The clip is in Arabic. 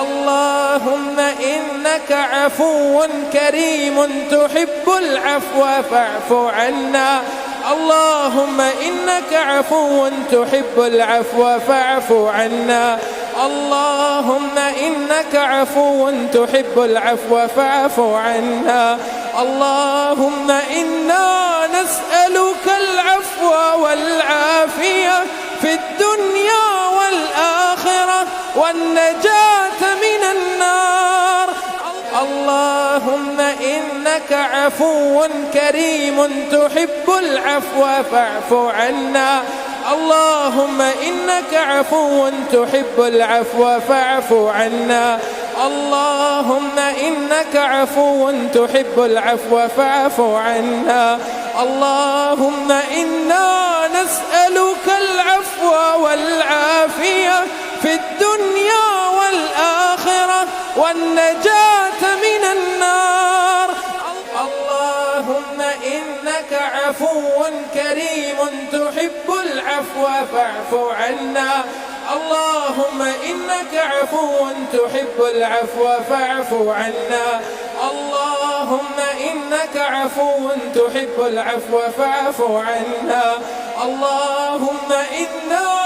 اللهم إنك عفو كريم تحب العفو فاعف عنا. اللهم إنك عفو تحب العفو فاعف عنا. اللهم إنك عفو تحب العفو فاعف عنا. اللهم إنا نسألك العفو والعافية في الدنيا والآخرة والنجاة من النار. اللهم إنك عفو كريم تحب العفو فاعف عنا. اللهم إنك عفو تحب العفو فاعف عنا. اللهم إنك عفو تحب العفو فاعف عنا. اللهم إنا نسألك العفو والعافية في الدنيا والآخرة والنجاة من النار. اللهم إنك عفو كريم تحب العفو فاعف عنا. اللهم إنك عفو تحب العفو فاعف عنا. اللهم إنك عفو تحب العفو فاعف عنا. اللهم إنا